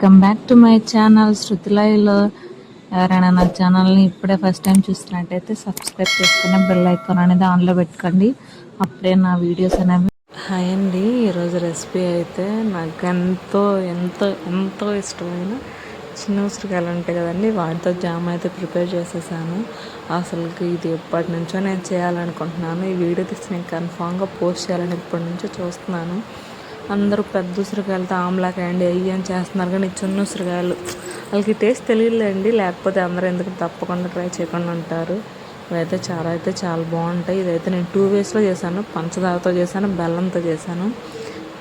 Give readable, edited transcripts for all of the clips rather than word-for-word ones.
Welcome back to my channel శృతిలయలో. ఎవరైనా నా ఛానల్ని ఇప్పుడే ఫస్ట్ టైం చూస్తున్నట్టయితే సబ్స్క్రైబ్ చేసుకుని బెల్ ఐకాన్ అనేది ఆన్లో పెట్టుకోండి. అప్పుడే నా వీడియోస్ అనేవి. హాయ్ అండి, ఈరోజు రెసిపీ అయితే నాకు ఎంతో ఎంతో ఎంతో ఇష్టమైన చిన్న ఉసిరికాయలు ఉంటాయి కదండి, వాటితో జామ్ అయితే ప్రిపేర్ చేసేసాను. అసలుకి ఇది ఎప్పటి నుంచో నేను చేయాలనుకుంటున్నాను. ఈ వీడియో తీసి నేను కన్ఫామ్గా పోస్ట్ చేయాలని ఇప్పటి నుంచో చూస్తున్నాను. అందరూ పెద్ద ఉసిరికాయలతో ఆమ్లాకాయండి అయ్యి అని చేస్తున్నారు, కానీ చిన్న ఉసిరికాయలు వాళ్ళకి టేస్ట్ తెలియలేండి. లేకపోతే అందరూ ఎందుకు తప్పకుండా ట్రై చేయకుండా ఉంటారు. ఇవైతే చాలా బాగుంటాయి. ఇదైతే నేను 2 వేస్లో చేశాను. పంచదారతో చేశాను, బెల్లంతో చేశాను.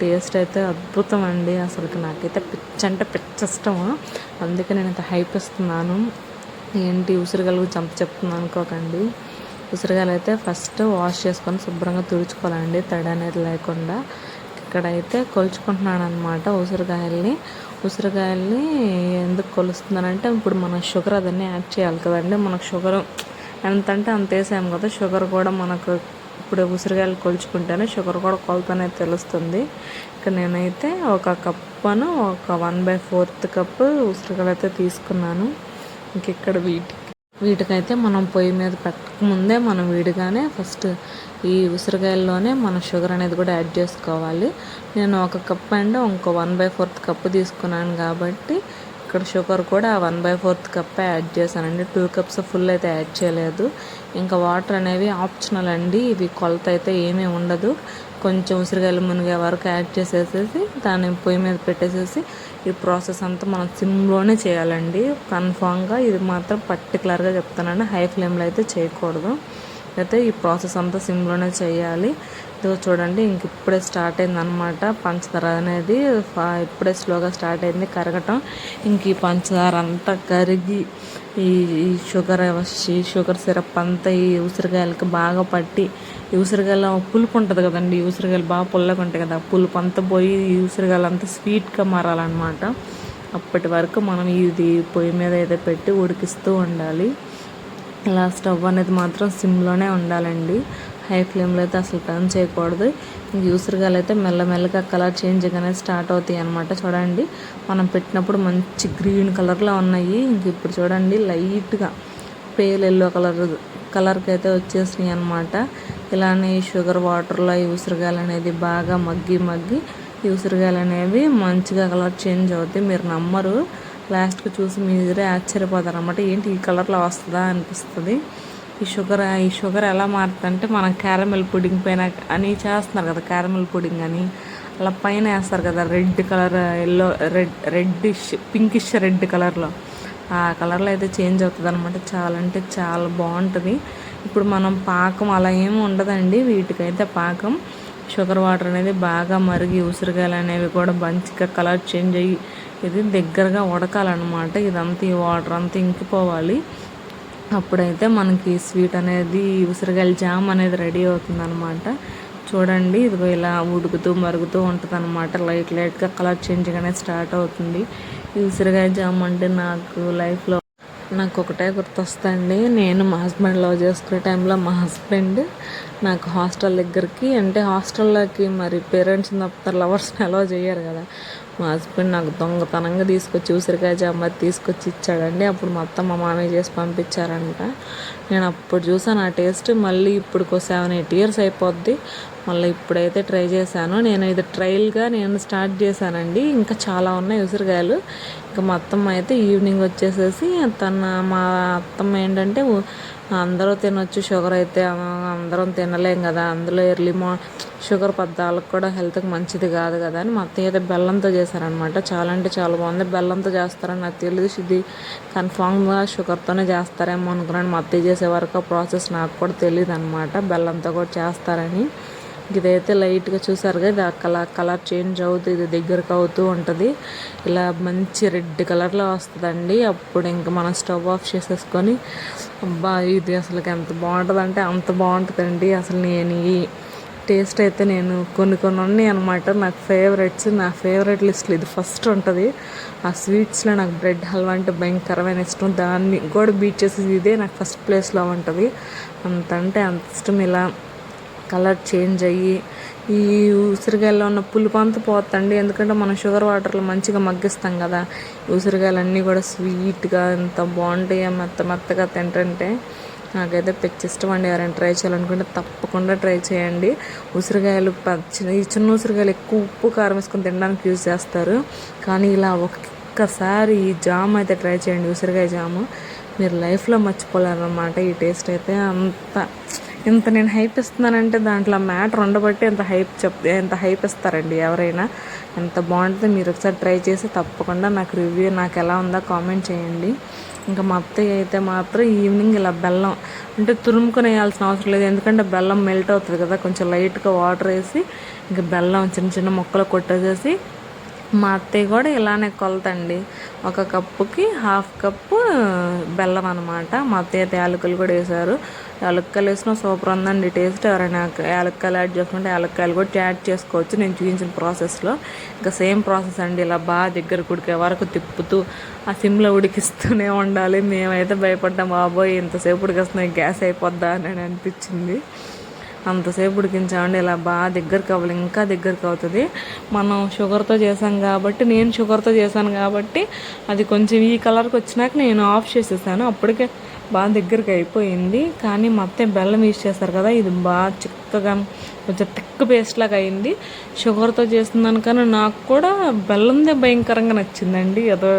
టేస్ట్ అయితే అద్భుతం అండి. అసలుకి నాకైతే పిచ్చ అంటే పిచ్చ ఇష్టము. అందుకే నేను ఇంత హైప్ ఇస్తున్నాను. ఏంటి ఉసిరికాయలు చెప్తున్నాను అనుకోకండి. ఉసిరికాయలు అయితే ఫస్ట్ వాష్ చేసుకొని శుభ్రంగా తుడుచుకోవాలండి, తడి అనేది లేకుండా. ఇక్కడైతే కొలుచుకుంటున్నాను అనమాట ఉసిరికాయల్ని ఎందుకు కొలుస్తున్నానంటే, ఇప్పుడు మనం షుగర్ అదన్నీ యాడ్ చేయాలి కదండి. మనకు షుగర్ ఎంత అంటే అంత వేసాము కదా, షుగర్ కూడా మనకు ఇప్పుడు ఉసిరికాయలు కొలుచుకుంటేనే షుగర్ కూడా కొలత అనేది తెలుస్తుంది. ఇక్కడ నేనైతే ఒక కప్పును ఒక 1/4 కప్పు ఉసిరికాయలు అయితే తీసుకున్నాను. ఇంక ఇక్కడ వీటికైతే మనం పొయ్యి మీద పెట్టకముందే మనం విడిగానే ఫస్ట్ ఈ ఉసిరికాయల్లోనే మన షుగర్ అనేది కూడా యాడ్ చేసుకోవాలి. నేను 1 కప్ అండ్ ఇంకో 1/4 కప్పు తీసుకున్నాను కాబట్టి ఇక్కడ షుగర్ కూడా 1/4 కప్పే యాడ్ చేశానండి. 2 కప్స్ ఫుల్ అయితే యాడ్ చేయలేదు. ఇంకా వాటర్ అనేవి ఆప్షనల్ అండి, ఇవి కొలత అయితే ఏమీ ఉండదు. కొంచెం ఉసిరికాయలు మునిగే వరకు యాడ్ చేసేసేసి దాన్ని పొయ్యి మీద పెట్టేసేసి ఈ ప్రాసెస్ అంతా మనం సిమ్లోనే చేయాలండి. కన్ఫామ్గా ఇది మాత్రం పర్టికులర్గా చెప్తానండి, హై ఫ్లేమ్లో అయితే చేయకూడదు. అయితే ఈ ప్రాసెస్ అంతా సిమ్లోనే చేయాలి. ఇదిగో చూడండి, ఇంక ఇప్పుడే స్టార్ట్ అయిందనమాట పంచదార అనేది. ఇప్పుడే స్లోగా స్టార్ట్ అయింది కరగటం. ఇంక ఈ పంచదార అంతా కరిగి ఈ షుగర్ సిరప్ అంతా ఈ ఉసిరికాయలకి బాగా పట్టి, ఈ ఉసిరికాయల పులుపు ఉంటుంది కదండి, ఈ ఉసిరికాయలు బాగా పుల్లగా ఉంటాయి కదా, పులుపు అంతా పోయి ఈ ఉసిరికాయలు అంతా స్వీట్గా మారాలన్నమాట. అప్పటి వరకు మనం ఇది పొయ్యి మీద అయితే పెట్టి ఉడికిస్తూ ఉండాలి. ఇలా స్టవ్ అనేది మాత్రం సిమ్లోనే ఉండాలండి, హై ఫ్లేమ్లో అయితే అసలు టర్న్ చేయకూడదు. ఇంక ఉసిరికాయలు అయితే మెల్లమెల్లగా కలర్ చేంజింగ్ అనేది స్టార్ట్ అవుతాయి అనమాట. చూడండి, మనం పెట్టినప్పుడు మంచి గ్రీన్ కలర్లో ఉన్నాయి. ఇంక ఇప్పుడు చూడండి లైట్గా పేల్ ఎల్లో కలర్కి అయితే వచ్చేసినాయి అనమాట. ఇలానే ఈ షుగర్ వాటర్లో ఈ ఉసిరికాయలు అనేది బాగా మగ్గి ఈ ఉసిరికాయలు అనేవి మంచిగా కలర్ చేంజ్ అవుతాయి. మీరు నమ్మరు, లాస్ట్కి చూసి మీరే ఆశ్చర్యపోతారు అనమాట. ఏంటి ఈ కలర్లో వస్తుందా అనిపిస్తుంది. ఈ షుగర్ ఎలా మారుతుందంటే, మనం క్యారమెల్ పుడింగ్ పైన అని చేస్తున్నారు కదా, క్యారమెల్ పుడింగ్ అని అలా పైన వేస్తారు కదా, red colour, yellow, reddish, pinkish red కలర్లో, ఆ కలర్లో అయితే చేంజ్ అవుతుంది అనమాట. చాలా అంటే చాలా బాగుంటుంది. ఇప్పుడు మనం పాకం అలా ఏమి ఉండదండి వీటికైతే. పాకం షుగర్ వాటర్ అనేది బాగా మరిగి ఉసిరికాయలు అనేవి కూడా మంచిగా కలర్ చేంజ్ అయ్యి ఇది దగ్గరగా ఉడకాలన్నమాట. ఇదంతా ఈ వాటర్ అంతా ఇంకిపోవాలి. అప్పుడైతే మనకి స్వీట్ అనేది ఉసిరికాయల జామ్ అనేది రెడీ అవుతుంది అనమాట. చూడండి, ఇదిగో ఇలా మరుగుతూ ఉంటుంది అనమాట. లైట్గా కలర్ చేంజింగ్ అనేది స్టార్ట్ అవుతుంది. ఈ ఉసిరికాయ జామ్ అంటే నాకు ఒకటే గుర్తొస్తుంది. నేను మా హస్బెండ్ లవ్ చేసుకునే టైంలో మా హస్బెండ్ నాకు హాస్టల్ దగ్గరికి, అంటే హాస్టల్లోకి మరి పేరెంట్స్ తప్పుతారు, లవర్స్ని అలౌ చేయరు కదా, మా హస్బెండ్ నాకు దొంగతనంగా తీసుకొచ్చి ఉసిరికాయ జామ్ తీసుకొచ్చి ఇచ్చాడండి. అప్పుడు మొత్తం మా మామయ్య చేసి పంపించారంట. నేను అప్పుడు చూసాను ఆ టేస్ట్. మళ్ళీ ఇప్పుడు 7-8 ఇయర్స్ అయిపోద్ది. మళ్ళీ ఇప్పుడైతే ట్రై చేశాను. నేను ఇది ట్రయల్గా స్టార్ట్ చేశానండి. ఇంకా చాలా ఉన్నాయి ఉసిరికాయలు. ఇంకా మొత్తం అయితే ఈవినింగ్ వచ్చేసేసి మా అత్తమ్మ ఏంటంటే, అందరూ తినొచ్చు, షుగర్ అయితే అందరం తినలేం కదా, అందులో షుగర్ వాళ్ళకి కూడా హెల్త్కి మంచిది కాదు కదా అని మా అత్తయ్య అయితే బెల్లంతో చేశారనమాట. చాలా అంటే చాలా బాగుంది. బెల్లంతో చేస్తారని నాకు తెలియదు, ఇది కన్ఫామ్గా షుగర్తోనే చేస్తారేమో అనుకున్నాను. మా అత్తయ్య చేసే వరకు ప్రాసెస్ నాకు కూడా తెలియదు అనమాట, బెల్లంతో కూడా చేస్తారని. ఇదైతే లైట్గా చూసారుగా, ఇది కలర్ చేంజ్ అవుతుంది, ఇది దగ్గరకు అవుతూ ఉంటుంది. ఇలా మంచి రెడ్ కలర్లో వస్తుందండి. అప్పుడు ఇంకా మనం స్టవ్ ఆఫ్ చేసేసుకొని, అబ్బా ఇది అసలు ఎంత బాగుంటుంది అంటే అంత బాగుంటుందండి. అసలు నేను ఈ టేస్ట్ అయితే కొన్ని ఉన్నాయి అనమాట నాకు ఫేవరెట్స్. నా ఫేవరెట్ లిస్ట్లో ఇది ఫస్ట్ ఉంటుంది. ఆ స్వీట్స్లో నాకు బ్రెడ్ హల్వా అంటే భయంకరమైన ఇష్టం. దాన్ని కూడా బీట్ చేసేది ఇదే నాకు ఫస్ట్ ప్లేస్లో ఉంటుంది. అంత ఇష్టం. ఇలా కలర్ చేంజ్ అయ్యి ఈ ఉసిరికాయల్లో ఉన్న పులుపు అంతా పోతండి. ఎందుకంటే మనం షుగర్ వాటర్లో మంచిగా మగ్గిస్తాం కదా. ఉసిరికాయలు అన్నీ కూడా స్వీట్గా ఎంత బాగుంటాయి, మెత్తగా తింటుంటే నాకైతే పిచ్చి ఇష్టం అండి. ఎవరైనా ట్రై చేయాలనుకుంటే తప్పకుండా ట్రై చేయండి. ఉసిరికాయలు ఈ చిన్న ఉసిరికాయలు ఎక్కువ ఉప్పు కారం వేసుకొని తినడానికి యూజ్ చేస్తారు, కానీ ఇలా ఒక్కసారి ఈ జామ్ అయితే ట్రై చేయండి, ఉసిరికాయ జాము. మీరు లైఫ్లో మర్చిపోలేరన్నమాట. ఈ టేస్ట్ అయితే ఇంత నేను హైప్ ఇస్తున్నానంటే దాంట్లో మ్యాటర్ ఉండబట్టి ఎంత హైప్ ఇస్తారండి ఎవరైనా. ఎంత బాగుంటుంది. మీరు ఒకసారి ట్రై చేసి తప్పకుండా నాకు రివ్యూ నాకు ఎలా ఉందో కామెంట్ చేయండి. ఇంకా మా అత్తయ్య అయితే మాత్రం ఈవినింగ్ ఇలా బెల్లం అంటే తురుముకొని వేయాల్సిన అవసరం లేదు, ఎందుకంటే బెల్లం మెల్ట్ అవుతుంది కదా. కొంచెం లైట్గా వాటర్ వేసి ఇంకా బెల్లం చిన్న చిన్న ముక్కలు కొట్టేసేసి, మా అత్తయ్య కూడా ఇలానే కొలతండి. 1 కప్పుకి 1/2 కప్పు బెల్లం అనమాట. మా అత్తయ్య అయితే యాలకులు కూడా వేశారు. యాలక్కాయలు వేసినా సూపర్ ఉందండి టేస్ట్. ఎవరైనా యాలక్కాయలు యాడ్ చేసుకుంటే యాలక్కాయలు కూడా యాడ్ చేసుకోవచ్చు, నేను చూపించిన ప్రాసెస్లో. ఇంకా సేమ్ ప్రాసెస్ అండి. ఇలా బాగా దగ్గర ఉడికే వరకు తిప్పుతూ ఆ సిమ్లో ఉడికిస్తూనే ఉండాలి. మేమైతే భయపడ్డాం, బాబోయ్ ఇంతసేపు ఉడికిస్తున్నాయి గ్యాస్ అయిపోద్దా అని అనిపించింది. అంతసేపు ఉడికించామండి. ఇలా బాగా దగ్గరికి అవ్వాలి, ఇంకా దగ్గరికి అవుతుంది. మనం షుగర్తో చేసాం కాబట్టి, నేను షుగర్తో చేశాను కాబట్టి అది కొంచెం ఈ కలర్కి వచ్చినాక నేను ఆఫ్ చేసేసాను. అప్పటికే బాగా దగ్గరికి అయిపోయింది. కానీ మొత్తం బెల్లం యూజ్ చేస్తారు కదా, ఇది బాగా చిక్కగా కొంచెం థిక్ పేస్ట్ లాగా అయింది. షుగర్తో చేస్తున్నాను కానీ నాకు కూడా బెల్లందే భయంకరంగా నచ్చిందండి. ఏదో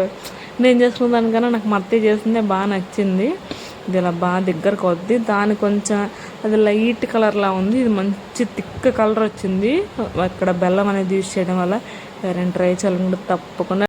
నేను చేసుకున్న దానికన్నా నాకు అత్తయ్య చేసిందే బాగా నచ్చింది. ఇది ఇలా బాగా దగ్గరకు అవుద్ది. దాని కొంచెం అది లైట్ కలర్లా ఉంది, ఇది మంచి థిక్ కలర్ వచ్చింది. అక్కడ బెల్లం అనేది యూజ్ చేయడం వల్ల. ఎవరైనా ట్రై చేయాలనుకుంటే తప్పకుండా